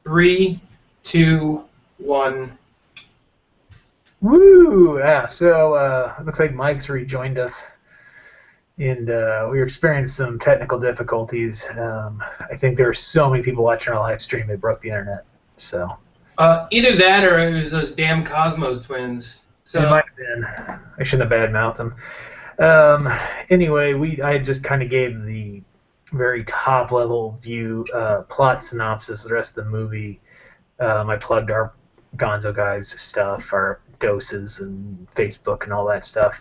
3, 2, 1. Woo! Yeah, so it looks like Mike's rejoined us, and we were experiencing some technical difficulties. I think there were so many people watching our live stream it broke the internet. So Either that or it was those damn Cosmos twins. So it might have been. I shouldn't have badmouthed them. Anyway, I just kind of gave the very top level view plot synopsis of the rest of the movie. I plugged our Gonzo guys stuff, our doses and Facebook and all that stuff,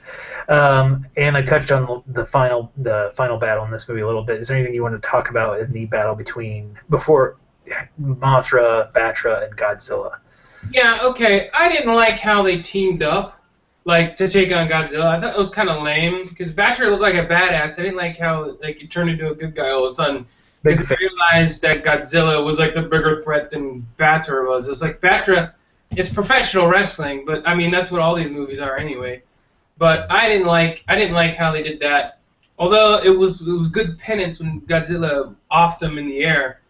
and I touched on the final battle in this movie a little bit. Is there anything you want to talk about in the battle before Mothra, Batra, and Godzilla? yeah, okay. I didn't like how they teamed up, like to take on Godzilla. I thought it was kind of lame because Batra looked like a badass. I didn't like how like it turned into a good guy all of a sudden because I realized that Godzilla was like the bigger threat than Batra was. It's like Batra. It's professional wrestling, but I mean that's what all these movies are anyway. But I didn't like how they did that. Although it was good penance when Godzilla offed him in the air,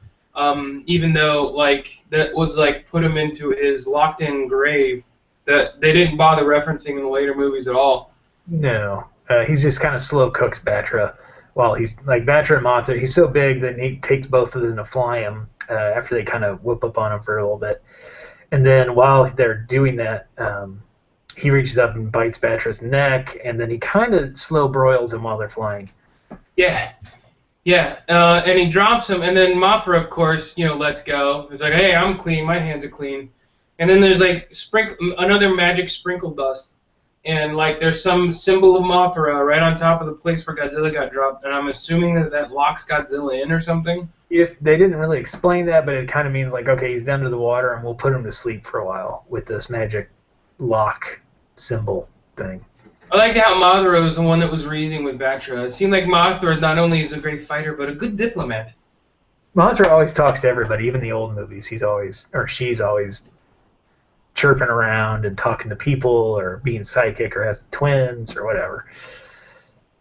even though like that would like put him into his locked-in grave that they didn't bother referencing in the later movies at all. No, he's just kind of slow cooks Batra. While he's like Batra and Mothra, he's so big that he takes both of them to fly him after they kind of whoop up on him for a little bit. And then while they're doing that, he reaches up and bites Batra's neck, and then he kind of slow broils him while they're flying. Yeah, and he drops him, and then Mothra, of course, lets go. It's like, hey, I'm clean, my hands are clean. And then there's like another magic sprinkle dust, and like there's some symbol of Mothra right on top of the place where Godzilla got dropped, and I'm assuming that locks Godzilla in or something. Yes, they didn't really explain that, but it kind of means like, okay, he's down to the water, and we'll put him to sleep for a while with this magic lock symbol thing. I like how Mothra was the one that was reasoning with Batra. It seemed like Mothra not only is a great fighter, but a good diplomat. Mothra always talks to everybody, even the old movies. She's always chirping around and talking to people or being psychic or has twins or whatever.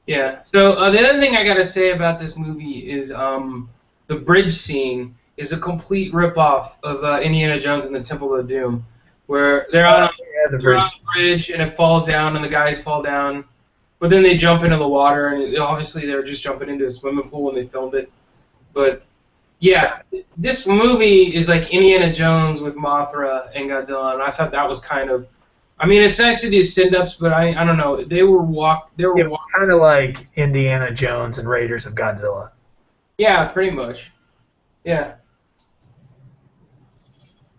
Yeah. So the other thing I got to say about this movie is the bridge scene is a complete ripoff of Indiana Jones and the Temple of Doom, where they're on the bridge and it falls down and the guys fall down, but then they jump into the water and obviously they were just jumping into a swimming pool when they filmed it. But yeah, this movie is like Indiana Jones with Mothra and Godzilla, and I thought that was kind of. I mean, it's nice to do sit-ups, but I don't know. They were kind of like Indiana Jones and Raiders of Godzilla. Yeah, pretty much. Yeah.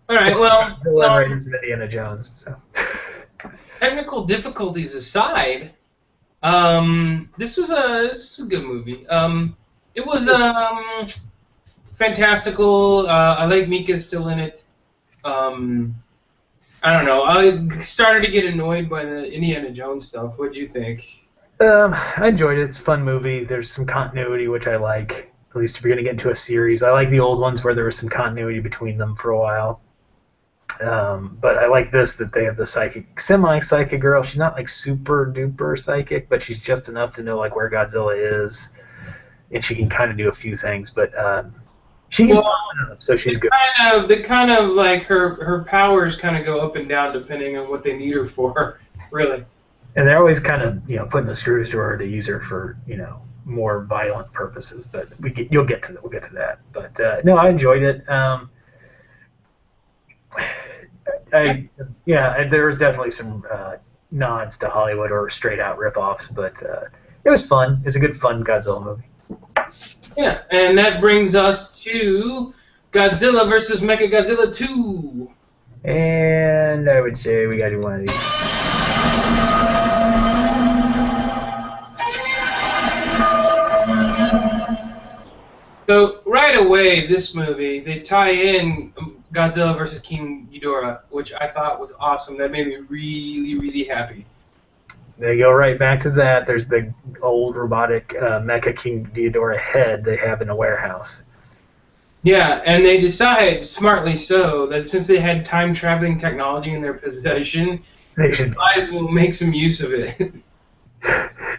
All right. Well, Raiders of Indiana Jones. So. Technical difficulties aside, this was a good movie. It was fantastical. I like Mika still in it. I don't know. I started to get annoyed by the Indiana Jones stuff. What do you think? I enjoyed it. It's a fun movie. There's some continuity, which I like. At least if you're going to get into a series. I like the old ones where there was some continuity between them for a while. But I like this, that they have the semi-psychic girl. She's not like super-duper psychic, but she's just enough to know like where Godzilla is. And she can kind of do a few things, but she can up, so she's good. Kind of like her powers kind of go up and down depending on what they need her for, really. And they're always kind of putting the screws to her to use her for more violent purposes. But we'll get to that. But no, I enjoyed it. There was definitely some nods to Hollywood or straight out ripoffs, but it was fun. It's a good fun Godzilla movie. Yeah, and that brings us to Godzilla vs. Mechagodzilla 2. And I would say we got to do one of these. So right away, this movie, they tie in Godzilla vs. King Ghidorah, which I thought was awesome. That made me really, really happy. They go right back to that. There's the old robotic Mecha King Ghidorah head they have in a warehouse. Yeah, and they decide, smartly so, that since they had time-traveling technology in their possession, they might as well make some use of it.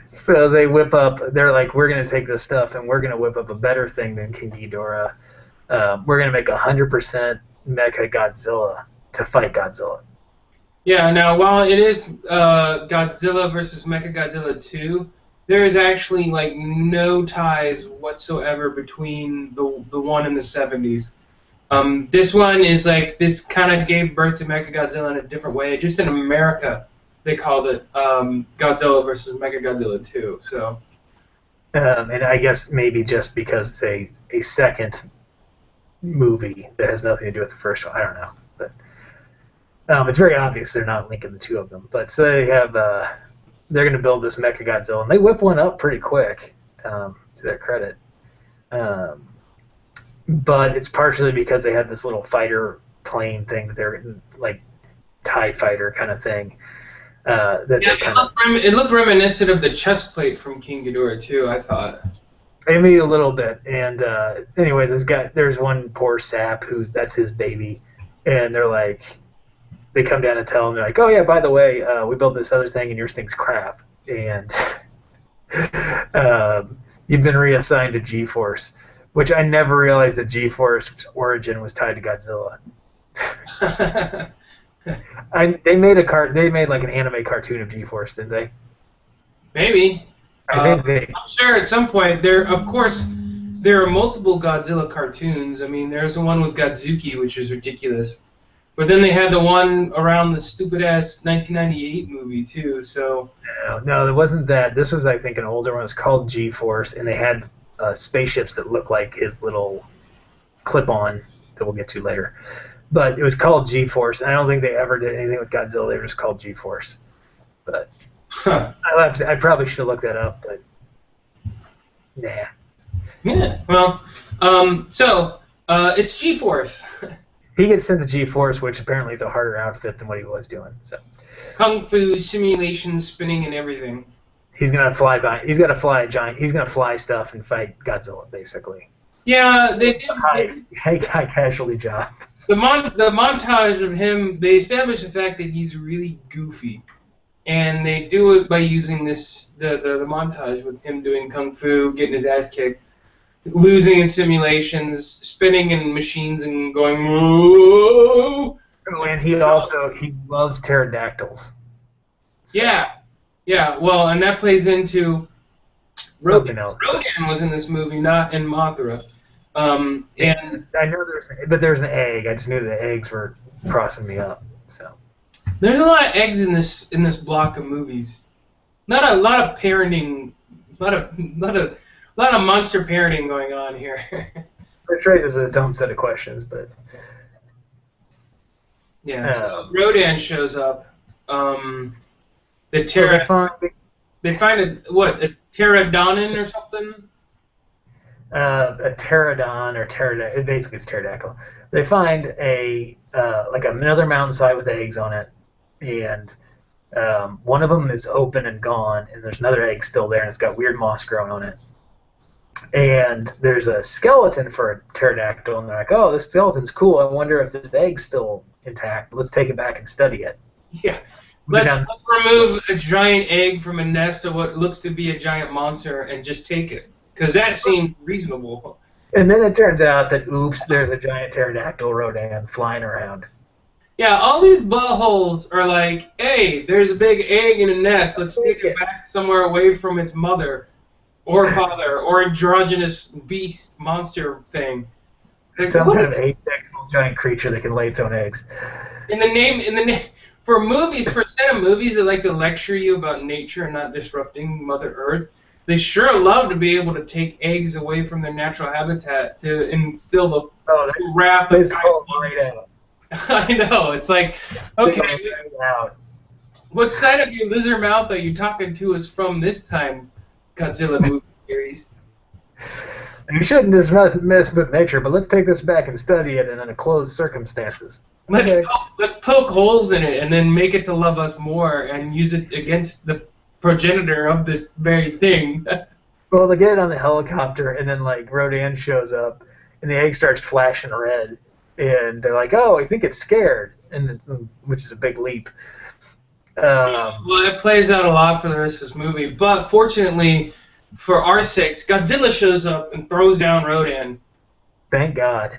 So they whip up, they're like, we're going to take this stuff and we're going to whip up a better thing than King Ghidorah. We're going to make 100% Mechagodzilla to fight Godzilla. Yeah, now while it is Godzilla versus Mechagodzilla 2, there is actually like no ties whatsoever between the one in the 70s. This one is like this kind of gave birth to Mechagodzilla in a different way. Just in America, they called it Godzilla versus Mechagodzilla 2. So. And I guess maybe just because it's a second movie that has nothing to do with the first one. I don't know, but it's very obvious they're not linking the two of them. But so they have they're going to build this Mechagodzilla, and they whip one up pretty quick, to their credit. But it's partially because they had this little fighter plane thing that they're like TIE fighter kind of thing. It looked reminiscent of the chest plate from King Ghidorah too, I thought. Maybe a little bit. And anyway, there's one poor sap that's his baby, and they're like, they come down and tell him, they're like, oh yeah, by the way, we built this other thing and your thing's crap, and you've been reassigned to G-Force, which I never realized that G-Force's origin was tied to Godzilla. They made like an anime cartoon of G-Force, didn't they? Maybe. I'm sure at some point there are multiple Godzilla cartoons. I mean, there's the one with Godzuki, which is ridiculous. But then they had the one around the stupid-ass 1998 movie, too, so... No, it wasn't that. This was, I think, an older one. It was called G-Force, and they had spaceships that looked like his little clip-on that we'll get to later. But it was called G-Force, and I don't think they ever did anything with Godzilla. They were just called G-Force. But I probably should have looked that up, but nah. Yeah, well, it's G-Force. He gets sent to G-Force, which apparently is a harder outfit than what he was doing. So, kung fu simulations, spinning, and everything. He's gonna fly by. He's gonna fly a giant. He's gonna fly stuff and fight Godzilla, basically. Yeah, they did. High casualty job. The montage of him, they establish the fact that he's really goofy, and they do it by using the montage with him doing kung fu, getting his ass kicked, losing in simulations, spinning in machines, and going. Whoa! And he loves pterodactyls. So. Yeah. Well, and that plays into something else. Rodan was in this movie, not in Mothra. And I know there's an egg. I just knew the eggs were crossing me up. So there's a lot of eggs in this block of movies. Not a lot of parenting. A lot of monster parenting going on here. It raises its own set of questions, but yeah. So Rodan shows up. They find a pterodon or something. A pterodon or pterodactyl. Basically, it's pterodactyl. They find another mountainside with eggs on it, and one of them is open and gone, and there's another egg still there, and it's got weird moss growing on it. And there's a skeleton for a pterodactyl, and they're like, "Oh, this skeleton's cool. I wonder if this egg's still intact. Let's take it back and study it." Yeah. Let's remove a giant egg from a nest of what looks to be a giant monster and just take it. Because that seemed reasonable. And then it turns out that, oops, there's a giant pterodactyl Rodan flying around. Yeah, all these buttholes are like, hey, there's a big egg in a nest. Let's take it back somewhere away from its mother or father or androgynous beast monster thing. Like, some kind of asexual giant creature that can lay its own eggs. In the name, for set of movies that like to lecture you about nature and not disrupting Mother Earth, they sure love to be able to take eggs away from their natural habitat to instill the wrath of God. I know. It's like, okay, what side of your lizard mouth are you talking to us from this time, Godzilla movie series? You shouldn't just mess with nature, but let's take this back and study it in enclosed circumstances. Let's poke holes in it and then make it to love us more and use it against the progenitor of this very thing. Well, they get it on the helicopter, and then like Rodan shows up, and the egg starts flashing red, and they're like, "Oh, I think it's scared," which is a big leap. Well, it plays out a lot for the rest of this movie, but fortunately, for our sakes, Godzilla shows up and throws down Rodan. Thank God.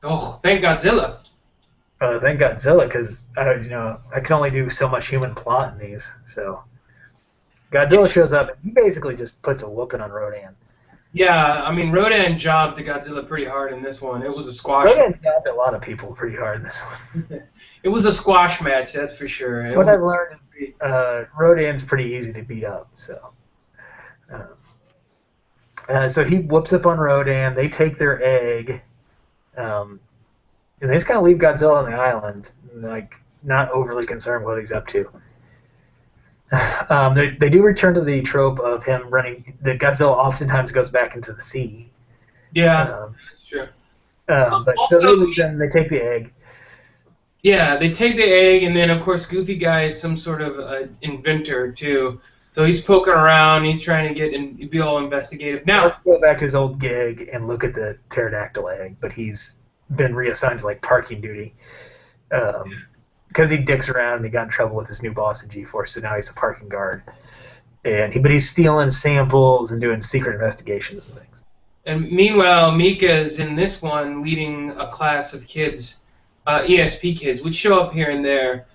Oh, thank Godzilla. Thank Godzilla, because I can only do so much human plot in these. So Godzilla shows up and he basically just puts a whooping on Rodan. Yeah, I mean, Rodan jobbed Godzilla pretty hard in this one. It was a squash. Rodan jabbed a lot of people pretty hard in this one. It was a squash match, that's for sure. What I've learned is Rodan's pretty easy to beat up. So he whoops up on Rodan. They take their egg, and they just kind of leave Godzilla on the island, like not overly concerned with what he's up to. They do return to the trope of him running. The Godzilla oftentimes goes back into the sea. Yeah, that's true. But also, so they leave them. They take the egg. Yeah, they take the egg, and then of course Goofy Guy is some sort of inventor too. So he's poking around. He's trying to get and be all investigative. Now let's go back to his old gig and look at the pterodactyl egg, but he's been reassigned to like parking duty. Because he dicks around and he got in trouble with his new boss in G-Force, so now he's a parking guard. But he's stealing samples and doing secret investigations and things. And meanwhile, Mika's in this one leading a class of kids, ESP kids, which show up here and there,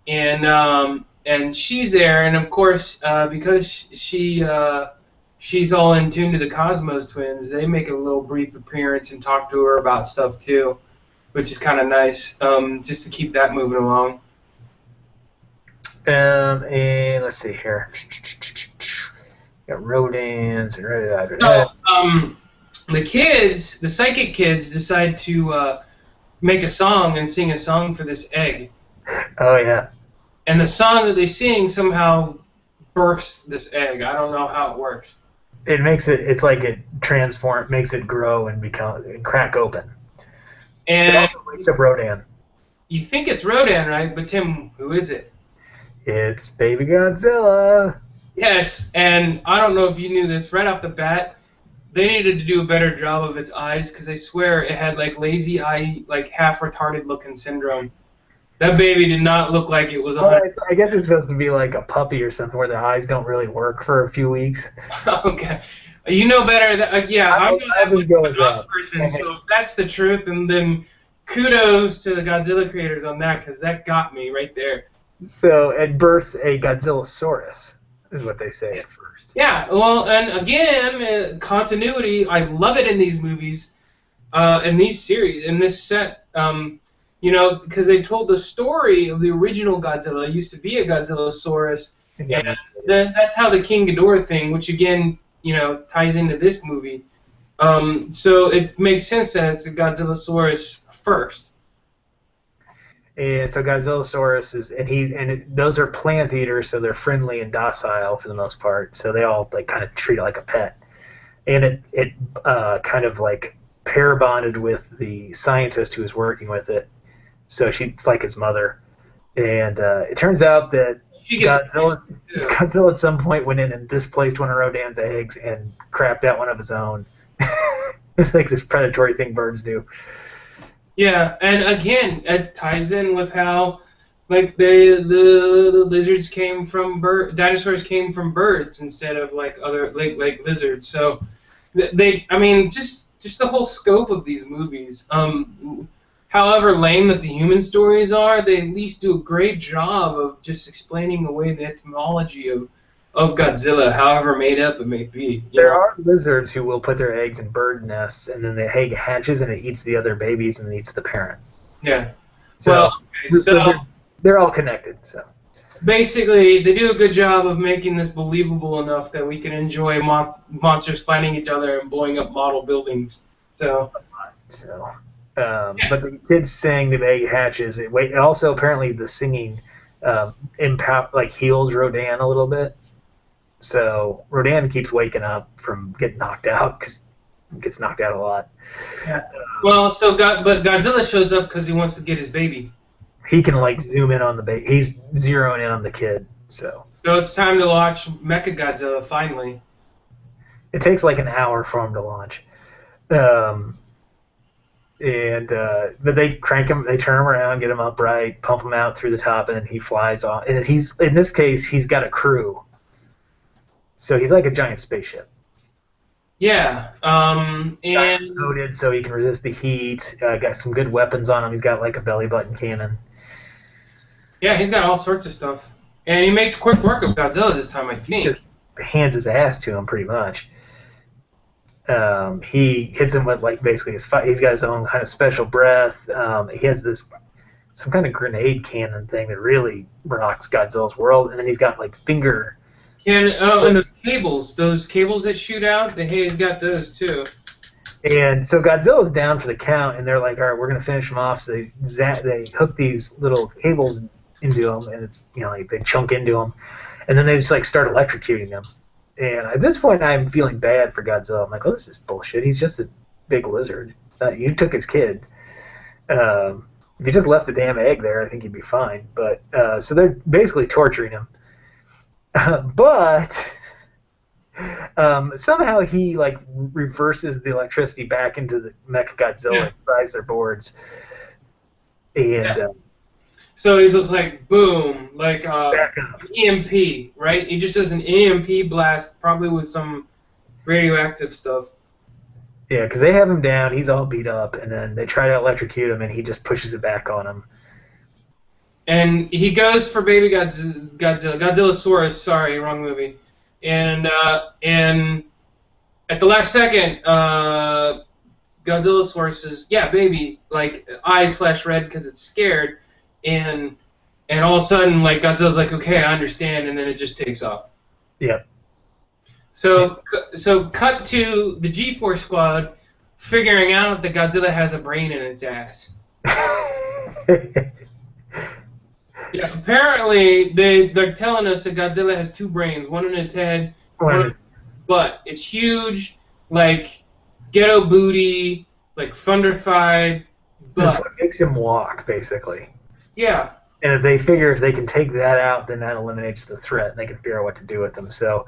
and she's there, and of course, because she's all in tune to the Cosmos Twins, they make a little brief appearance and talk to her about stuff too, which is kind of nice, just to keep that moving along. And let's see here. Got Rodans and so, the kids, the psychic kids, decide to make a song and sing a song for this egg. Oh yeah. And the song that they sing somehow bursts this egg. I don't know how it works. It makes it. It's like it makes it grow and crack open. And it also wakes up Rodan. You think it's Rodan, right? But Tim, who is it? It's Baby Godzilla. Yes, and I don't know if you knew this right off the bat. They needed to do a better job of its eyes because they swear it had like lazy eye, like half retarded looking syndrome. That baby did not look like it was. I guess it's supposed to be like a puppy or something where the eyes don't really work for a few weeks. Okay, you know better. I'm I'll just go with that person. So if that's the truth, and then kudos to the Godzilla creators on that because that got me right there. So it births a Godzillasaurus, is what they say at first. Yeah, well, and again, continuity. I love it in these movies, in these series, in this set. Because they told the story of the original Godzilla. It used to be a Godzillasaurus, and that's how the King Ghidorah thing, which again, ties into this movie. So it makes sense that it's a Godzillasaurus first. And so Godzillasaurus those are plant eaters, so they're friendly and docile for the most part. So they all like kind of treat it like a pet, and it kind of like pair bonded with the scientist who was working with it. So she's like his mother, and it turns out that Godzilla at some point went in and displaced one of Rodan's eggs and crapped out one of his own. It's like this predatory thing birds do. Yeah, and again, it ties in with how, like, the lizards came from dinosaurs came from birds instead of like other like lizards. So just the whole scope of these movies. However lame that the human stories are, they at least do a great job of just explaining away the etymology of Godzilla, however made up it may be. There are lizards who will put their eggs in bird nests, and then the egg hatches and it eats the other babies and then eats the parent. Yeah. So they're all connected. So basically, they do a good job of making this believable enough that we can enjoy monsters fighting each other and blowing up model buildings. But the kids sing, the egg hatches. It also apparently the singing heals Rodan a little bit. So Rodan keeps waking up from getting knocked out because he gets knocked out a lot. Yeah. But Godzilla shows up because he wants to get his baby. He can like zoom in on the baby. He's zeroing in on the kid. So it's time to watch Mechagodzilla finally. It takes like an hour for him to launch. But they crank him, they turn him around, get him upright, pump him out through the top, and then he flies off. And in this case, he's got a crew. So he's like a giant spaceship. Yeah. And Coated so he can resist the heat. Got some good weapons on him. He's got like a belly button cannon. yeah, he's got all sorts of stuff. And he makes quick work of Godzilla this time, I He think. just hands his ass to him pretty much. He hits him with like basically he's got his own kind of special breath. He has this some kind of grenade cannon thing that really rocks Godzilla's world, and then he's got like finger. And the cables, those cables that shoot out, he's got those too. And so Godzilla's down for the count, and they're like, "All right, we're gonna finish him off." So they hook these little cables into him, and it's like they chunk into him, and then they just like start electrocuting him. And at this point, I'm feeling bad for Godzilla. I'm like, "Oh, this is bullshit. He's just a big lizard. It's not, you took his kid. If you just left the damn egg there, I think he'd be fine." But so they're basically torturing him. But somehow he like reverses the electricity back into the Mechagodzilla and fries their boards. And so he's just like boom, like back up. EMP, right? He just does an EMP blast, probably with some radioactive stuff. Yeah, because they have him down, he's all beat up, and then they try to electrocute him, and he just pushes it back on him. And he goes for baby Godzillasaurus. Sorry, wrong movie. And at the last second, Godzillasaurus says, "Yeah, baby," like eyes flash red because it's scared, and all of a sudden, like Godzilla's like, "Okay, I understand," and then it just takes off. Yep. So cut to the G-Force squad figuring out that Godzilla has a brain in its ass. Yeah, apparently they're telling us that Godzilla has two brains, one in its head, one in its butt. It's huge, like ghetto booty, like thunderfied butt. That's what makes him walk, basically. Yeah. And if they figure if they can take that out, then that eliminates the threat, and they can figure out what to do with them. So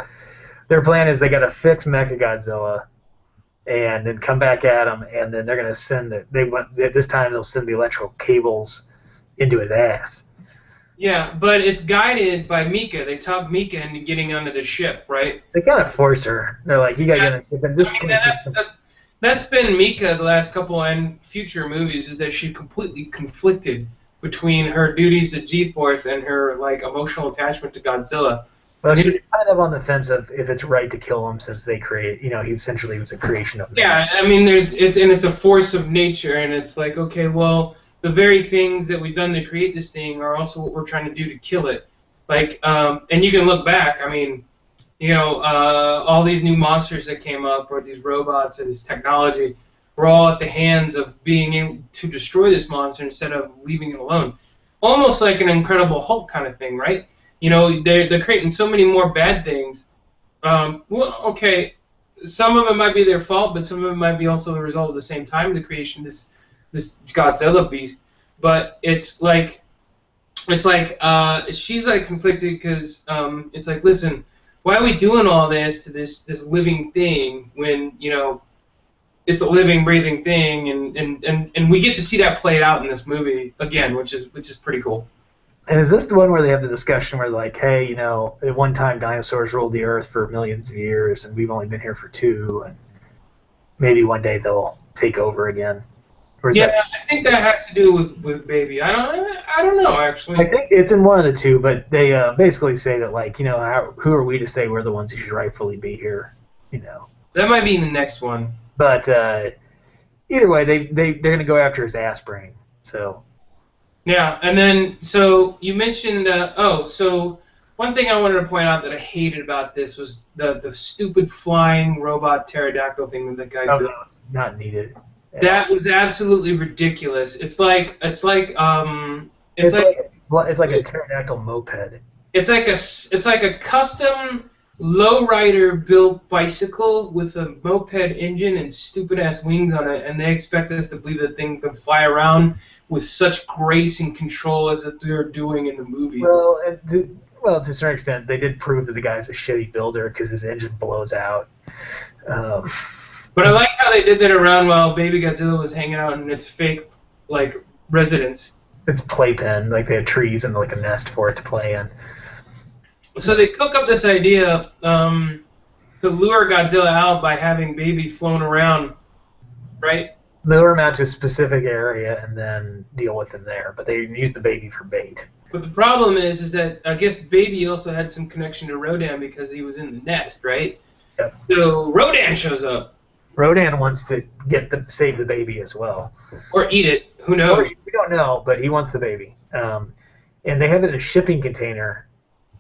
their plan is they got to fix Mechagodzilla, and then come back at him, and then they're going to send this time they'll send the electrical cables into his ass. Yeah, but it's guided by Mika. They talk Mika into getting onto the ship, right? They kind of force her. They're like, "You got to get on the ship." And this that's been Mika the last couple and future movies, is that she's completely conflicted between her duties at G-Force and her like emotional attachment to Godzilla. Well, she's kind of on the fence of if it's right to kill him since they create, he essentially was a creation of man. Yeah, I mean, it's a force of nature, and it's like, okay, well, the very things that we've done to create this thing are also what we're trying to do to kill it. Like, and you can look back. I mean, all these new monsters that came up, or these robots or this technology, were all at the hands of being able to destroy this monster instead of leaving it alone. Almost like an Incredible Hulk kind of thing, right? They're creating so many more bad things. Well, okay, some of it might be their fault, but some of it might be also the result of the same time, the creation of this Godzilla beast. But it's like she's like conflicted because it's like, listen, why are we doing all this to this living thing when it's a living, breathing thing, and we get to see that played out in this movie again, which is pretty cool. And is this the one where they have the discussion where, like, hey, at one time dinosaurs ruled the earth for millions of years, and we've only been here for 2, and maybe one day they'll take over again? Or I think that has to do with Baby. I don't know, actually. I think it's in one of the two, but they basically say that, like, who are we to say we're the ones who should rightfully be here? That might be in the next one. But either way, they're going to go after his ass brain. So. Yeah, and then, so you mentioned, so one thing I wanted to point out that I hated about this was the stupid flying robot pterodactyl thing that the guy built. No, it's not needed. That was absolutely ridiculous. It's like a pterodactyl moped. It's like a custom lowrider built bicycle with a moped engine and stupid ass wings on it, and they expect us to believe that thing can fly around with such grace and control as that they're doing in the movie. Well, to a certain extent, they did prove that the guy's a shitty builder because his engine blows out. But I like how they did that around while Baby Godzilla was hanging out in its fake residence. It's playpen, like they had trees and like a nest for it to play in. So they cook up this idea to lure Godzilla out by having baby flown around, right? Lure him out to a specific area and then deal with him there. But they use the baby for bait. But the problem is that I guess baby also had some connection to Rodan because he was in the nest, right? Yep. So Rodan shows up. Rodan wants to save the baby as well. Or eat it. Who knows? We don't know, but he wants the baby. And they have it in a shipping container,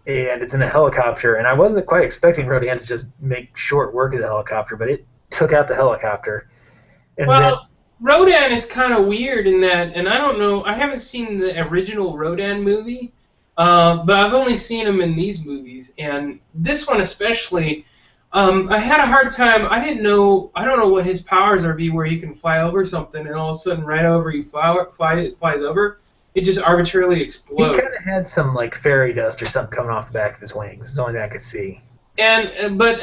and it's in a helicopter. And I wasn't quite expecting Rodan to just make short work of the helicopter, but it took out the helicopter. And Rodan is kind of weird in that, and I don't know, I haven't seen the original Rodan movie, but I've only seen him in these movies, and this one especially, I had a hard time, I don't know what his powers are, where he can fly over something, and all of a sudden, right over he flies over, it just arbitrarily explodes. He kind of had some, like, fairy dust or something coming off the back of his wings. It's the only thing I could see. But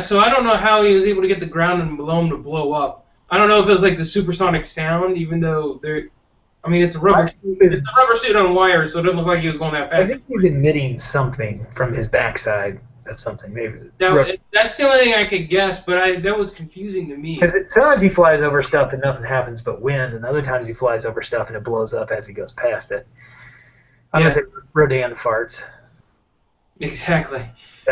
so I don't know how he was able to get the ground and below him to blow up. I don't know if it was like the supersonic sound, even though it's a rubber suit on wire, so it doesn't look like he was going that fast. I think he's emitting something from his backside of something. Maybe that's the only thing I could guess, but that was confusing to me. Because sometimes he flies over stuff and nothing happens but wind, and other times he flies over stuff and it blows up as he goes past it. I'm going to say Rodan farts. Exactly.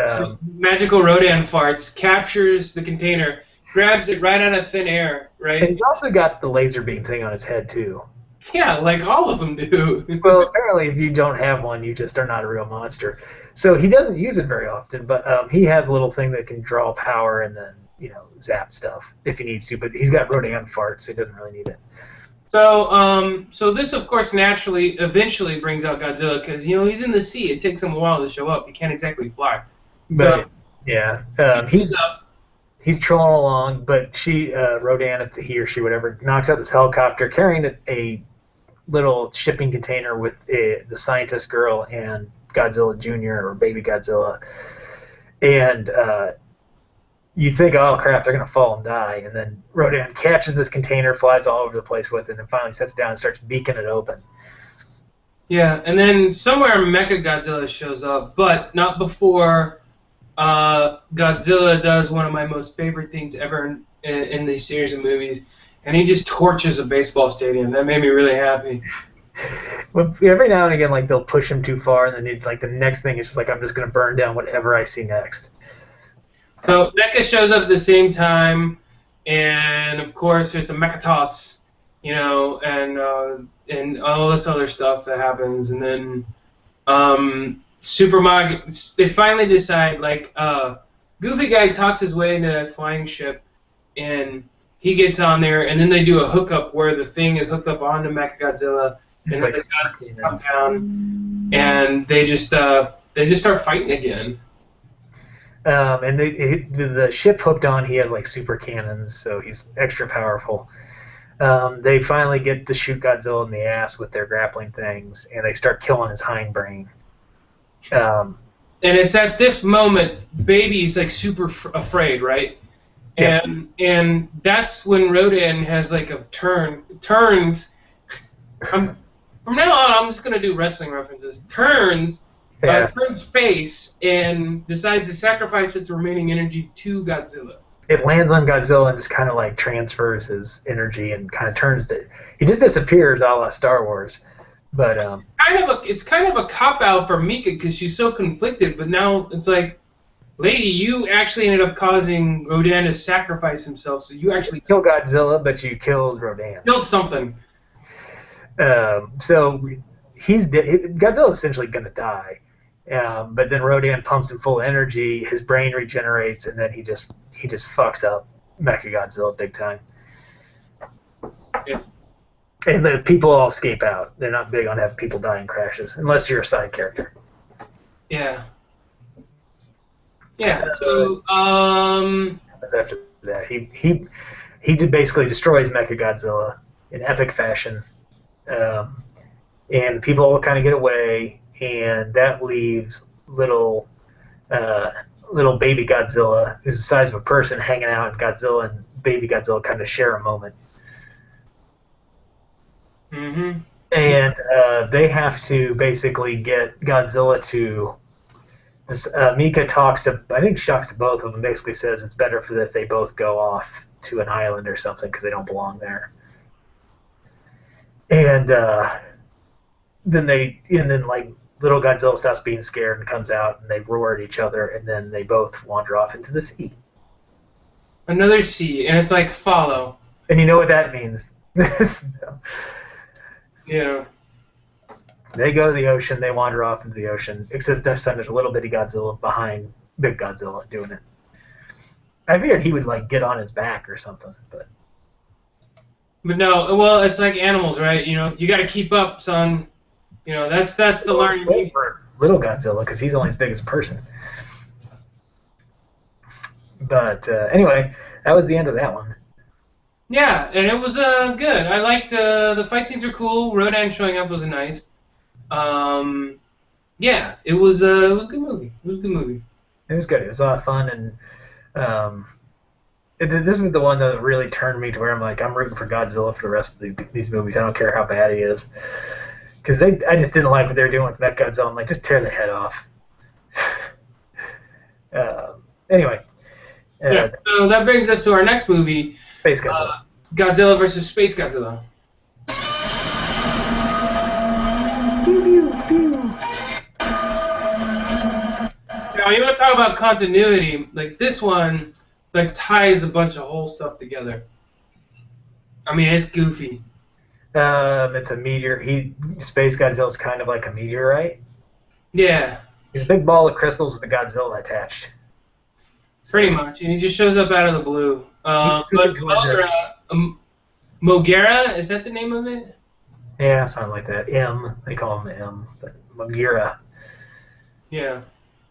So magical Rodan farts, captures the container, grabs it right out of thin air, right? And he's also got the laser beam thing on his head, too. Yeah, like all of them do. Well, apparently if you don't have one, you just are not a real monster. So he doesn't use it very often, but he has a little thing that can draw power and then, zap stuff if he needs to. But he's got Rodan farts, so he doesn't really need it. So this, of course, eventually brings out Godzilla because, he's in the sea. It takes him a while to show up. He can't exactly fly. But, he's trolling along, but Rodan, if he or she, whatever, knocks out this helicopter carrying a little shipping container with the scientist girl and Godzilla Jr. or Baby Godzilla. And you think, oh, crap, they're going to fall and die. And then Rodan catches this container, flies all over the place with it, and finally sets down and starts beaking it open. Yeah, and then somewhere Mechagodzilla shows up, but not before Godzilla does one of my most favorite things ever in these series of movies, and he just torches a baseball stadium. That made me really happy. Well, every now and again, like, they'll push him too far, and then the next thing is just like, I'm just going to burn down whatever I see next. So Mecha shows up at the same time, and of course there's a Mecha toss, and all this other stuff that happens, and then they finally decide, like, Goofy Guy talks his way into that flying ship, and he gets on there, and then they do a hookup where the thing is hooked up onto Mechagodzilla, and then the guns come down, and they just start fighting again. And the ship hooked on, he has like super cannons, so he's extra powerful. They finally get to shoot Godzilla in the ass with their grappling things, and they start killing his hindbrain. And it's at this moment, Baby's like super afraid, right? Yeah. And that's when Rodan has like turns. From now on, I'm just gonna do wrestling references. Turns face and decides to sacrifice its remaining energy to Godzilla. It lands on Godzilla and just kind of like transfers his energy and kind of turns it. He just disappears, a la Star Wars. But it's kind of a cop out for Mika because she's so conflicted. But now it's like, lady, you actually ended up causing Rodan to sacrifice himself. So you actually killed Godzilla, but you killed Rodan. Killed something. So he's Godzilla's essentially gonna die. But then Rodan pumps him full of energy, his brain regenerates, and then he just fucks up Mechagodzilla big time. Yeah. And the people all escape out. They're not big on having people die in crashes, unless you're a side character. Yeah. Yeah. So after that, he basically destroys Mechagodzilla in epic fashion, and the people all kind of get away. And that leaves little Baby Godzilla, who's the size of a person, hanging out, and Godzilla and Baby Godzilla kind of share a moment. Mm-hmm. And they have to basically get Godzilla to Mika talks to, I think she talks to both of them, basically says it's better for if they both go off to an island or something because they don't belong there. And then like little Godzilla stops being scared and comes out and they roar at each other and then they both wander off into the sea. Another sea, and it's like follow. And you know what that means. Yeah. They go to the ocean, they wander off into the ocean, except this time there's a little bitty Godzilla behind Big Godzilla doing it. I figured he would like get on his back or something, but no, well, it's like animals, right? You know, you got to keep up, son. You know, that's the learning for little Godzilla because he's only as big as a person. But anyway, that was the end of that one. Yeah, and it was good. I liked the fight scenes were cool. Rodan showing up was nice. Yeah, it was a good movie. It was a good movie. It was good. It was a lot of fun, and this was the one that really turned me to where I'm like, I'm rooting for Godzilla for the rest of these movies. I don't care how bad he is, because I just didn't like what they were doing with Mechagodzilla. I'm like, just tear the head off. Anyway. Yeah, so that brings us to our next movie, SpaceGodzilla. Godzilla versus SpaceGodzilla. Now, you want to talk about continuity? Like this one, like ties a bunch of whole stuff together. I mean, it's goofy. It's a meteor. SpaceGodzilla's kind of like a meteorite. Yeah. He's a big ball of crystals with a Godzilla attached. Pretty much, and he just shows up out of the blue. But Mothra, is that the name of it? Yeah, something like that. They call him M, but Mothra. Yeah.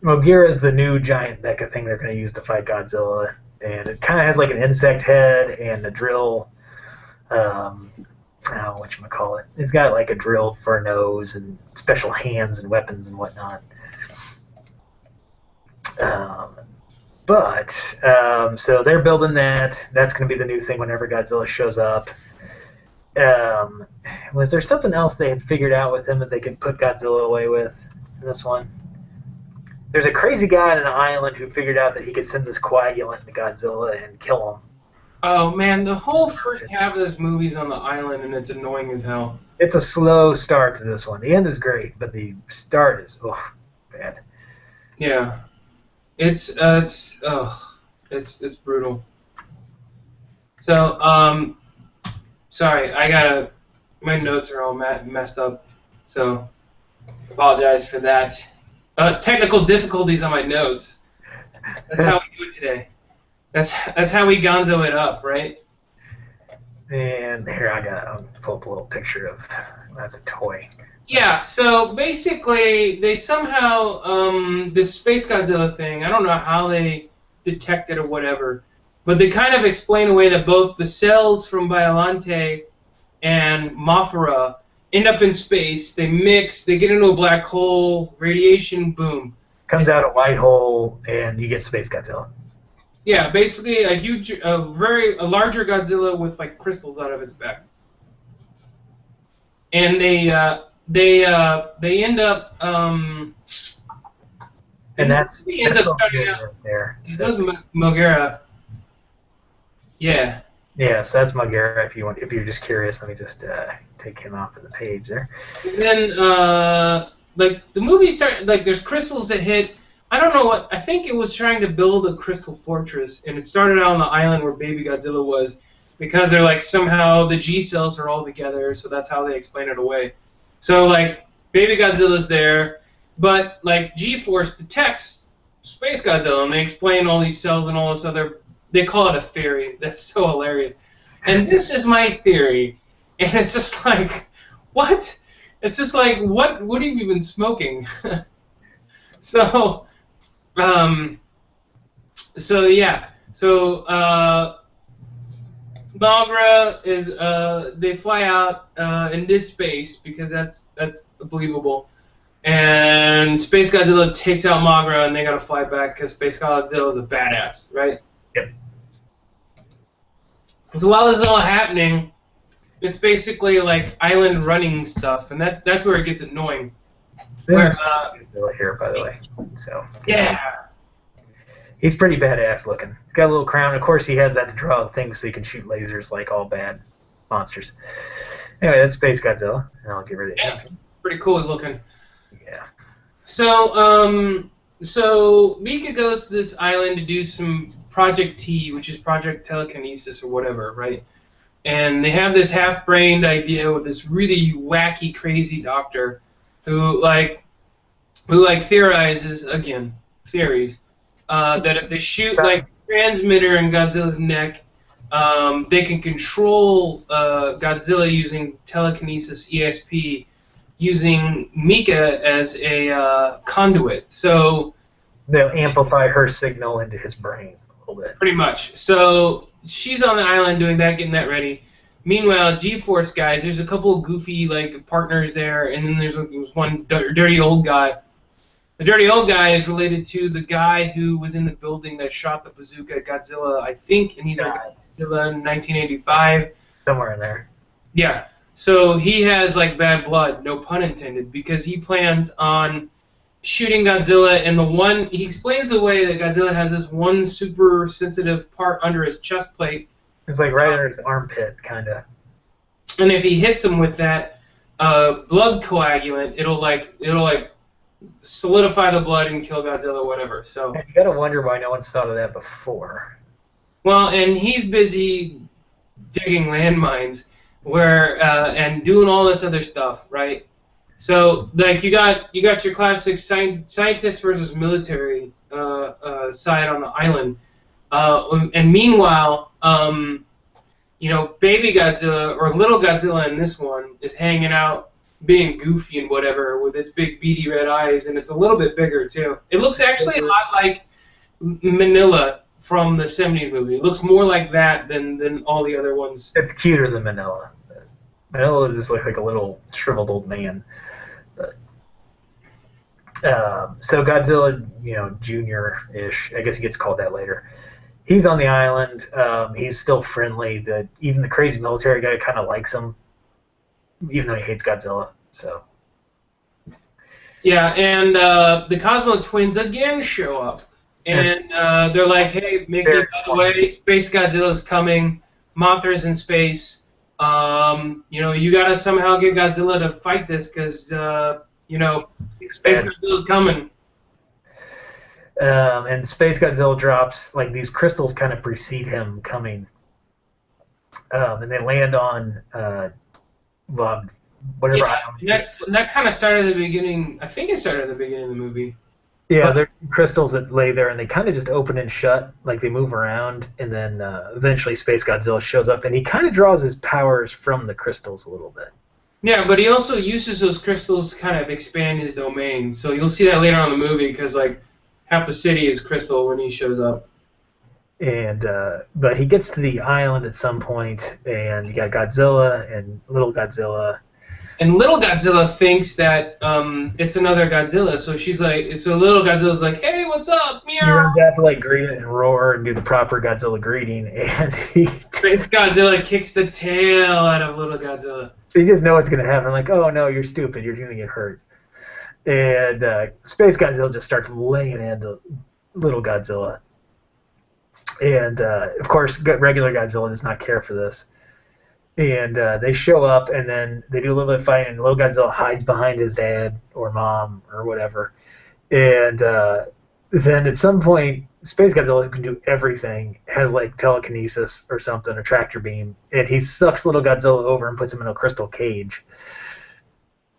Mothra is the new giant mecha thing they're going to use to fight Godzilla, and it kind of has like an insect head and a drill. I don't know whatchamacallit. It's got like a drill for a nose and special hands and weapons and whatnot. So they're building that. That's going to be the new thing whenever Godzilla shows up. Was there something else they had figured out with him that they could put Godzilla away with in this one? There's a crazy guy on an island who figured out that he could send this coagulant to Godzilla and kill him. Oh, man, the whole first half of this movie's on the island, and it's annoying as hell. It's a slow start to this one. The end is great, but the start is, bad. Yeah. It's brutal. So, sorry, my notes are all messed up, so apologize for that. Technical difficulties on my notes. That's how we do it today. That's how we gonzo it up, right? And here I'll pull up a little picture of that's a toy. Yeah, so basically they somehow this SpaceGodzilla thing, I don't know how they detect it or whatever, but they kind of explain away that both the cells from Biollante and Mothra end up in space, they mix, they get into a black hole, radiation, boom. Comes out a white hole and you get SpaceGodzilla. Yeah, basically a larger Godzilla with like crystals out of its back. And they end up and that's he ends up starting out right there. So. That's Mothra. Yeah. Yes, that's Mothra. If you're just curious, let me just take him off of the page there. And then like the movie started, like there's crystals that hit. I don't know what. I think it was trying to build a crystal fortress, and it started out on the island where Baby Godzilla was, because they're like somehow the G cells are all together, so that's how they explain it away. So like Baby Godzilla's there, but like G-Force detects SpaceGodzilla, and they explain all these cells and all this other. They call it a theory. That's so hilarious. And this is my theory, and it's just like, what? It's just like, what have you been smoking? So yeah. So Mothra is they fly out in this space because that's believable, and SpaceGodzilla takes out Mothra, and they gotta fly back because SpaceGodzilla is a badass, right? Yep. So while this is all happening, it's basically like island running stuff, and that's where it gets annoying. This Where is Godzilla here, by the way. So yeah. he's pretty badass looking. He's got a little crown. Of course, he has that to draw things so he can shoot lasers like all bad monsters. Anyway, that's SpaceGodzilla, and I'll get rid of him. Pretty cool looking. Yeah. So Mika goes to this island to do some Project T, which is Project Telekinesis or whatever, right? And they have this half-brained idea with this really wacky, crazy doctor who theorizes, again, theories, that if they shoot like the transmitter in Godzilla's neck, they can control Godzilla using telekinesis ESP, using Mika as a conduit. So they'll amplify her signal into his brain a little bit. Pretty much. So she's on the island doing that, getting that ready. Meanwhile, G-Force guys, there's a couple of goofy like partners there, and then there's one dirty old guy. The dirty old guy is related to the guy who was in the building that shot the bazooka at Godzilla, I think, in either Godzilla in 1985. Somewhere in there. Yeah. So he has like bad blood, no pun intended, because he plans on shooting Godzilla, and he explains the way that Godzilla has this one super sensitive part under his chest plate. It's like right under his armpit, kind of. And if he hits him with that blood coagulant, it'll solidify the blood and kill Godzilla, whatever. So you gotta wonder why no one's thought of that before. Well, and he's busy digging landmines, and doing all this other stuff, right? So like you got your classic scientist versus military side on the island, and meanwhile, baby Godzilla or little Godzilla in this one is hanging out, being goofy and whatever, with its big beady red eyes, and it's a little bit bigger too. It looks actually a lot like Manila from the '70s movie. It looks more like that than all the other ones. It's cuter than Manila. Manila just looks like a little shriveled old man. But, so Godzilla, Junior-ish, I guess he gets called that later. He's on the island. He's still friendly. Even the crazy military guy kind of likes him, even though he hates Godzilla. So. Yeah, and the Cosmo Twins again show up. And they're like, hey, Mickey, by the way, SpaceGodzilla's coming. Mothra's in space. You gotta somehow get Godzilla to fight this because, SpaceGodzilla's coming. And SpaceGodzilla drops, like, these crystals kind of precede him coming. And they land on, whatever island. That kind of started at the beginning. I think it started at the beginning of the movie. Yeah, they're crystals that lay there, and they kind of just open and shut, like they move around, and then eventually SpaceGodzilla shows up, and he kind of draws his powers from the crystals a little bit. Yeah, but he also uses those crystals to kind of expand his domain, so you'll see that later on in the movie, because like half the city is crystal when he shows up. And but he gets to the island at some point, and you got Godzilla and little Godzilla. And little Godzilla thinks that it's another Godzilla, so little Godzilla's like, "Hey, what's up?" Meow. He runs out to like greet it and roar and do the proper Godzilla greeting, and Godzilla kicks the tail out of little Godzilla. You just know what's gonna happen. Like, oh no, you're stupid. You're gonna get hurt. And SpaceGodzilla just starts laying into little Godzilla, and of course, regular Godzilla does not care for this. And they show up, and then they do a little bit of fighting, and little Godzilla hides behind his dad or mom or whatever. And then at some point, SpaceGodzilla, who can do everything, has like telekinesis or something, a tractor beam, and he sucks little Godzilla over and puts him in a crystal cage.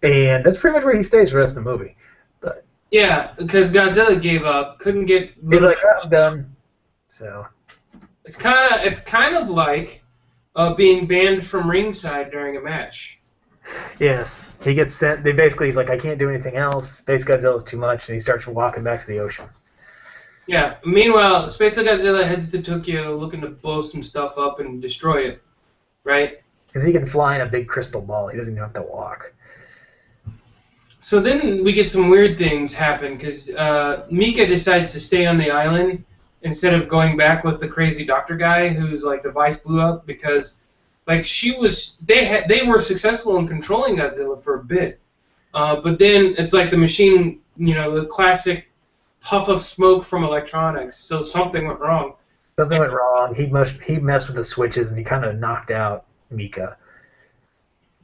And that's pretty much where he stays for the rest of the movie. But yeah, because Godzilla gave up, couldn't get. He's like, I'm done. So it's kind of like being banned from ringside during a match. Yes, he gets sent. He's like, I can't do anything else. SpaceGodzilla's too much, and he starts walking back to the ocean. Yeah. Meanwhile, SpaceGodzilla heads to Tokyo looking to blow some stuff up and destroy it, right? Because he can fly in a big crystal ball. He doesn't even have to walk. So then we get some weird things happen because Mika decides to stay on the island instead of going back with the crazy doctor guy whose like device blew up, because like they were successful in controlling Godzilla for a bit, But then it's like the machine, the classic puff of smoke from electronics. So something went wrong. Something went wrong. He messed with the switches and he kind of knocked out Mika.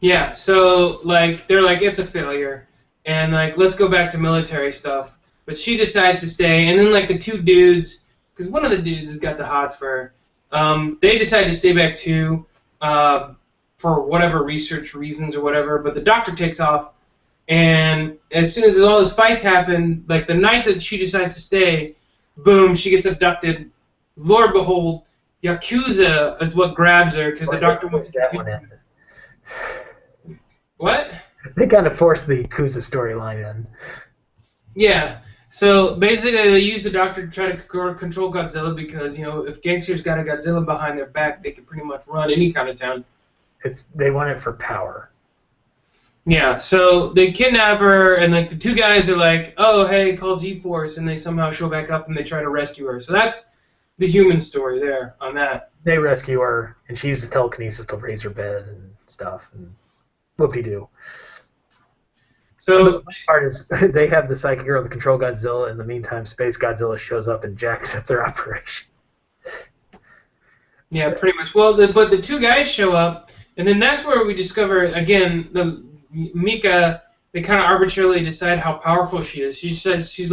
Yeah, so like they're like it's a failure, and like let's go back to military stuff. But she decides to stay, and then like the two dudes, because one of the dudes has got the hots for her, they decide to stay back too, for whatever research reasons or whatever. But the doctor takes off, and as soon as all those fights happen, like the night that she decides to stay, boom, she gets abducted. Lord behold, Yakuza is what grabs her because the doctor wants that one in. What? They kind of forced the Yakuza storyline in. Yeah. So basically, they use the doctor to try to control Godzilla because if gangsters got a Godzilla behind their back, they could pretty much run any kind of town. They want it for power. Yeah. So they kidnap her, and like the two guys are like, "Oh, hey, call G-Force," and they somehow show back up and they try to rescue her. So that's the human story there on that. They rescue her, and she uses telekinesis to raise her bed and stuff. And whoop-de-doo. So the part is they have the psychic girl to control Godzilla. In the meantime, SpaceGodzilla shows up and jacks up their operation. Yeah, pretty much. Well, but the two guys show up, and then that's where we discover again the Mika. They kind of arbitrarily decide how powerful she is. She says she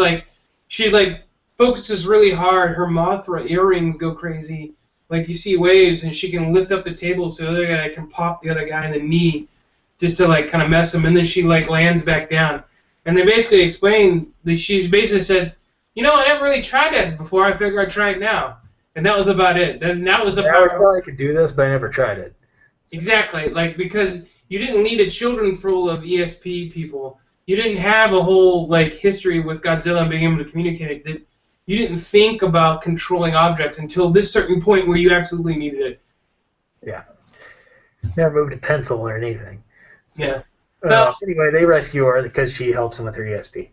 focuses really hard. Her Mothra earrings go crazy. Like you see waves, and she can lift up the table so the other guy can pop the other guy in the knee. Just to like kind of mess him, and then she like lands back down. And they basically explained that she's basically said, I never really tried that before. I figure I'd try it now, and that was about it. Then that was the power. I always thought I could do this, but I never tried it. Exactly, like because you didn't need a children full of ESP people. You didn't have a whole like history with Godzilla and being able to communicate. That you didn't think about controlling objects until this certain point where you absolutely needed it. Yeah. Never moved a pencil or anything. So, yeah. So anyway, they rescue her because she helps them with her ESP.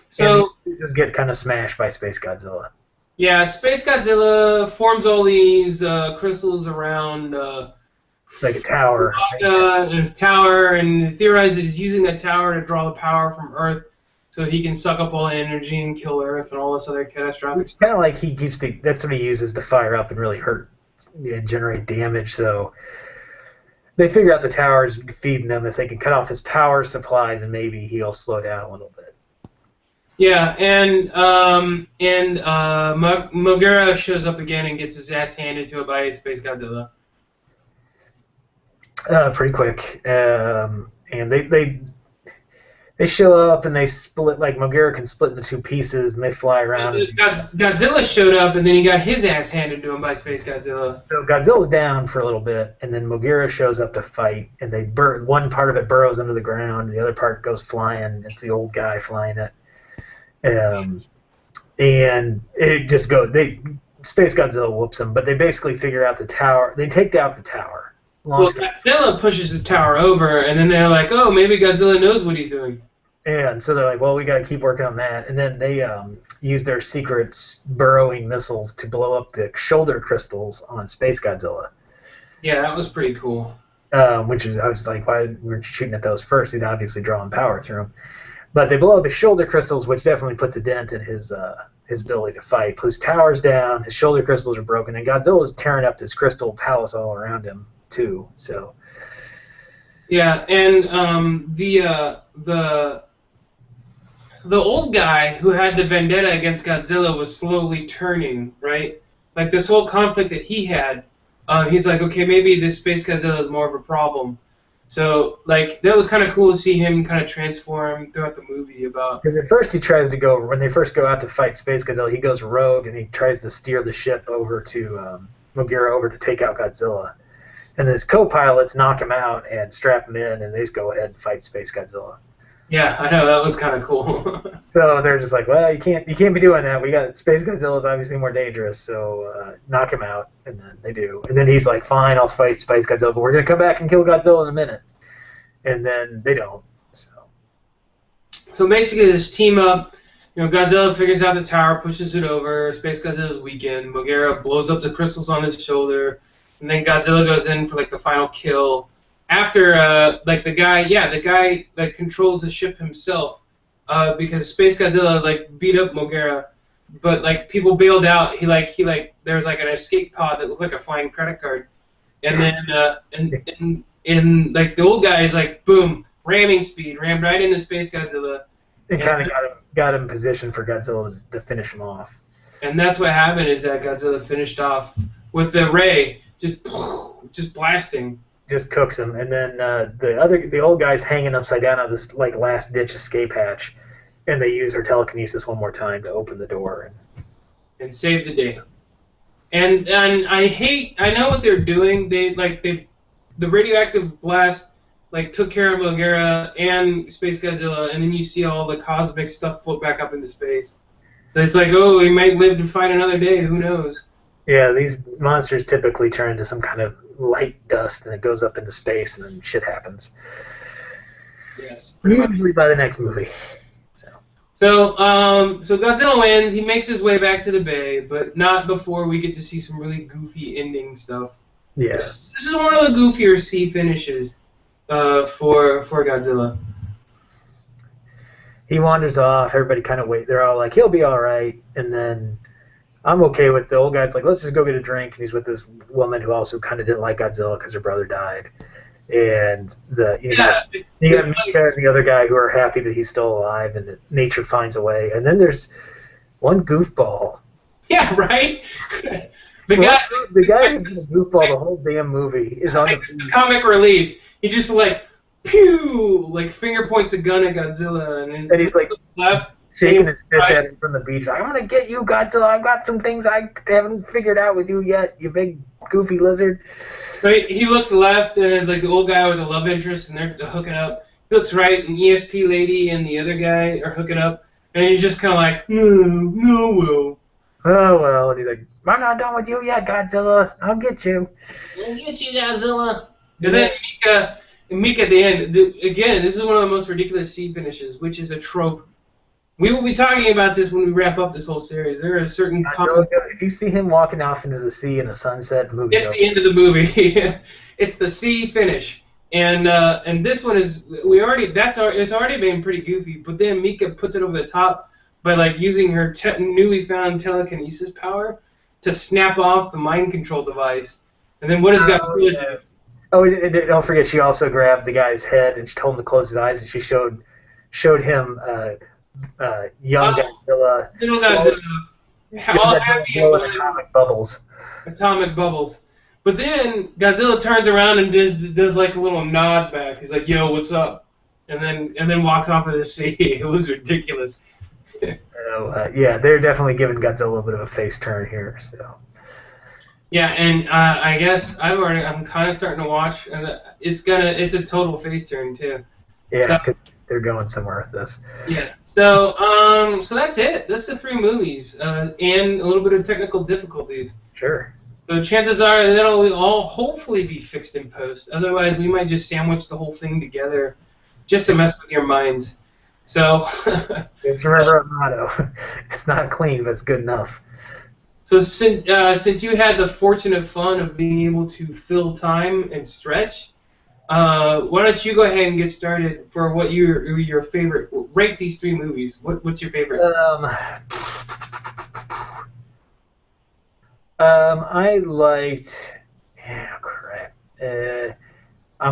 So and just get kind of smashed by SpaceGodzilla. Yeah, SpaceGodzilla forms all these crystals around like a tower. A tower, and theorizes he's using that tower to draw the power from Earth, so he can suck up all the energy and kill Earth and all this other catastrophic. It's kind of like he keeps that's what he uses to fire up and really hurt and generate damage. So. They figure out the tower is feeding him. If they can cut off his power supply, then maybe he'll slow down a little bit. Yeah, and Mothra shows up again and gets his ass handed to it by SpaceGodzilla. Pretty quick. And they show up and they split, like Mothra can split into two pieces and they fly around. Godzilla showed up and then he got his ass handed to him by SpaceGodzilla. So Godzilla's down for a little bit and then Mothra shows up to fight and one part of it burrows under the ground, the other part goes flying. It's the old guy flying it. And it just goes, SpaceGodzilla whoops them, but they basically figure out the tower. They take out the tower. Well, Godzilla pushes the tower over, and then they're like, oh, maybe Godzilla knows what he's doing. And so they're like, well, we got to keep working on that. And then they use their secret burrowing missiles to blow up the shoulder crystals on SpaceGodzilla. Yeah, that was pretty cool. Which is, I was like, why we're shooting at those first? He's obviously drawing power through them. But they blow up his shoulder crystals, which definitely puts a dent in his ability to fight. His tower's down, his shoulder crystals are broken, and Godzilla's tearing up his crystal palace all around him too. So. Yeah, and the old guy who had the vendetta against Godzilla was slowly turning, right? Like this whole conflict that he had, he's like, okay, maybe this SpaceGodzilla is more of a problem. So, like, that was kind of cool to see him kind of transform throughout the movie about... Because at first he tries to go, when they first go out to fight SpaceGodzilla, he goes rogue and he tries to steer the ship over to, Mothra over to take out Godzilla. And his co-pilots knock him out and strap him in, and they just go ahead and fight SpaceGodzilla. Yeah, I know, that was kind of cool. So they're just like, well, you can't be doing that. We got SpaceGodzilla is obviously more dangerous, so knock him out, and then they do. And then he's like, fine, I'll fight SpaceGodzilla, but we're gonna come back and kill Godzilla in a minute. And then they don't. So basically, this team up. Godzilla figures out the tower, pushes it over. SpaceGodzilla's weakened. Mothra blows up the crystals on his shoulder, and then Godzilla goes in for like the final kill. after like the guy that controls the ship himself, because SpaceGodzilla like beat up Mothra, but like people bailed out. He like there was like an escape pod that looked like a flying credit card, and then and like the old guy is like boom, ramming speed, rammed right into SpaceGodzilla. It kind of got him positioned for Godzilla to finish him off. And that's what happened is that Godzilla finished off with the ray just blasting. Just cooks him, and then the old guy's hanging upside down on this like last ditch escape hatch, and they use her telekinesis one more time to open the door and save the day. And I know what they're doing. The radioactive blast like took care of Mothra and SpaceGodzilla, and then you see all the cosmic stuff float back up into space. So it's like, oh, we might live to fight another day. Who knows? Yeah, these monsters typically turn into some kind of light dust, and it goes up into space, and then shit happens. Yes. Usually by the next movie. So Godzilla wins. He makes his way back to the bay, but not before we get to see some really goofy ending stuff. Yes. This is one of the goofier sea finishes for Godzilla. He wanders off. Everybody kind of wait. They're all like, he'll be all right. And then I'm okay with the old guy's like, let's just go get a drink. And he's with this woman who also kind of didn't like Godzilla because her brother died. And you got Mika and the other guy who are happy that he's still alive and that nature finds a way. And then there's one goofball. Yeah, right? The guy who's been a goofball the whole damn movie is on the beach. Comic relief. He just like, pew, like finger points a gun at Godzilla. And he's like left, shaking his fist at him from the beach. Like, I'm going to get you, Godzilla. I've got some things I haven't figured out with you yet, you big goofy lizard. Right, he looks left, and like the old guy with the love interest, and they're hooking up. He looks right, and ESP lady and the other guy are hooking up, and he's just kind of like, no, well. Oh, well, and he's like, I'm not done with you yet, Godzilla. I'll get you. I'll get you, Godzilla. And then Mika at the end, again, this is one of the most ridiculous sea finishes, which is a trope. We will be talking about this when we wrap up this whole series. There are a certain if you see him walking off into the sea in a sunset, the movie's it's the end of the movie. It's the sea finish, and this one is it's already been pretty goofy. But then Mika puts it over the top by like using her newly found telekinesis power to snap off the mind control device. And then what does Godzilla do? Oh, don't forget, she also grabbed the guy's head and she told him to close his eyes, and she showed him. Young Godzilla. Little Godzilla. All happy with atomic bubbles. Atomic bubbles. But then Godzilla turns around and does like a little nod back. He's like, "Yo, what's up?" And then walks off into the sea. It was ridiculous. Yeah, they're definitely giving Godzilla a little bit of a face turn here. So. Yeah, and I guess I'm kind of starting to watch, and it's a total face turn too. Yeah. So, they're going somewhere with this. Yeah. So that's it. That's the 3 movies, and a little bit of technical difficulties. Sure. So chances are that'll all hopefully be fixed in post. Otherwise, we might just sandwich the whole thing together, just to mess with your minds. So. Just remember our motto: it's not clean, but it's good enough. So since you had the fortunate fun of being able to fill time and stretch. Why don't you go ahead and get started for what your favorite? Rate these 3 movies. What's your favorite? I liked. Yeah, crap. I'm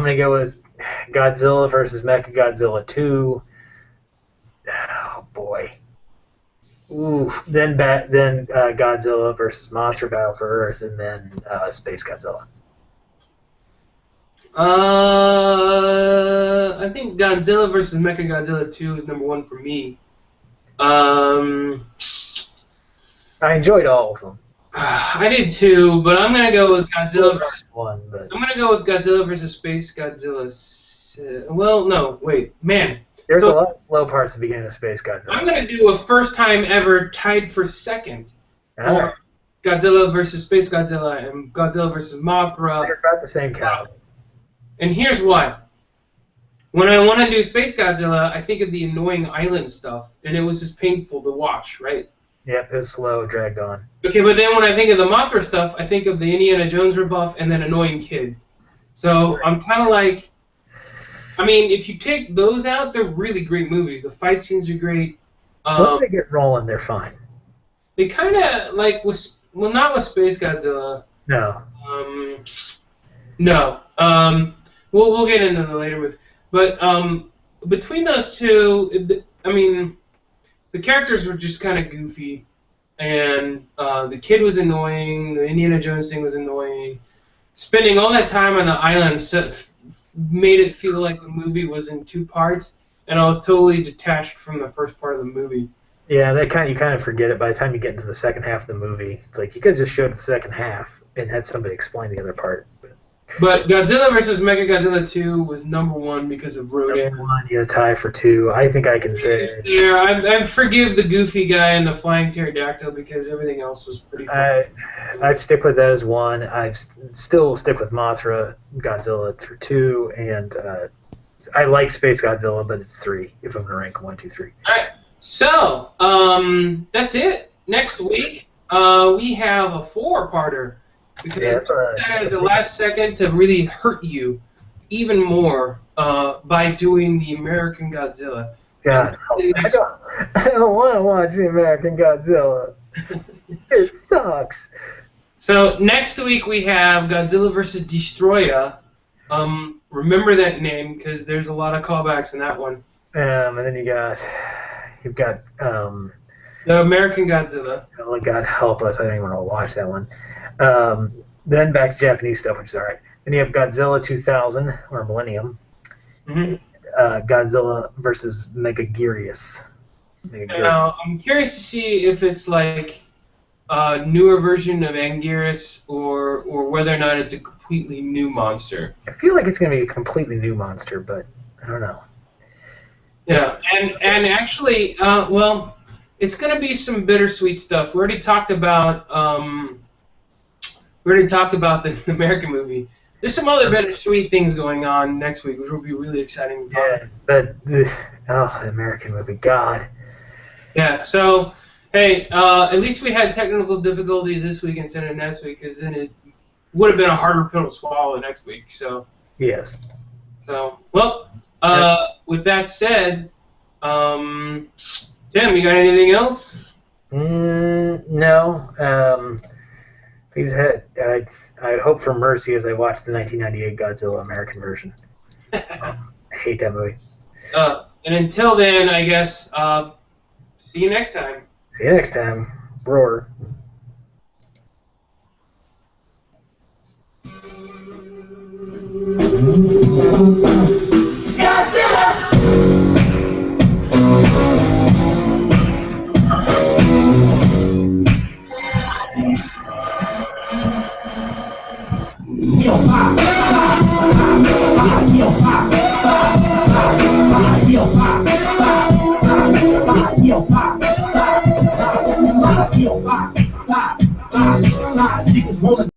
gonna go with Godzilla versus Mechagodzilla 2. Oh boy. Ooh. Then Godzilla versus Mothra Battle for Earth, and then SpaceGodzilla. I think Godzilla vs. Mechagodzilla 2 is number 1 for me. I enjoyed all of them. I did too, but I'm gonna go with Godzilla vs. I'm gonna go with Godzilla vs. SpaceGodzilla. Well, no, wait, man. There's a lot of slow parts at the beginning of SpaceGodzilla. I'm gonna do a first time ever tied for second. For Godzilla vs. SpaceGodzilla and Godzilla vs. Mothra. They're about the same caliber. And here's why. When I want to do SpaceGodzilla, I think of the annoying island stuff, and it was just painful to watch, right? Yep, it was slow, dragged on. Okay, but then when I think of the Mothra stuff, I think of the Indiana Jones ripoff and that annoying kid. So I'm kind of like, I mean, if you take those out, they're really great movies. The fight scenes are great. Once they get rolling, they're fine. They kind of like not with SpaceGodzilla. No. No. We'll get into the later movie, but between those two, I mean, the characters were just kind of goofy, and the kid was annoying. The Indiana Jones thing was annoying. Spending all that time on the island made it feel like the movie was in two parts, and I was totally detached from the first part of the movie. Yeah, you kind of forget it by the time you get into the second half of the movie. It's like you could have just showed the second half and had somebody explain the other part. But Godzilla vs. Mechagodzilla 2 was number one because of Rodan. Number one, you tie for two. I think I can say. Yeah, I forgive the goofy guy and the flying pterodactyl because everything else was pretty fun. I stick with that as one. I still stick with Mothra, Godzilla for two, and I like SpaceGodzilla, but it's three if I'm going to rank 1, 2, 3. All right, so that's it. Next week we have a 4-parter. Because at the last second to really hurt you even more by doing the American Godzilla. God, I don't want to watch the American Godzilla. It sucks. So next week we have Godzilla vs. Destroyer. Remember that name because there's a lot of callbacks in that one. And then you've got the American Godzilla. Oh, God help us! I don't even want to watch that one. Then back to Japanese stuff, which is alright. Then you have Godzilla 2000 or Millennium. Mm-hmm. Godzilla versus Mechagodzilla. Now I'm curious to see if it's like a newer version of Anguirus or whether or not it's a completely new monster. I feel like it's going to be a completely new monster, but I don't know. Yeah, and actually, well, it's going to be some bittersweet stuff. We already talked about the American movie. There's some other bittersweet things going on next week, which will be really exciting. Yeah, but the American movie, God. Yeah. So, hey, at least we had technical difficulties this week instead of next week, because then it would have been a harder pill to swallow next week. So. Yes. So, well, with that said, Tim, you got anything else? No. Please, I hope for mercy as I watch the 1998 Godzilla American version. I hate that movie. And until then, I guess, see you next time. See you next time. Roar. Godzilla! Niggas wanna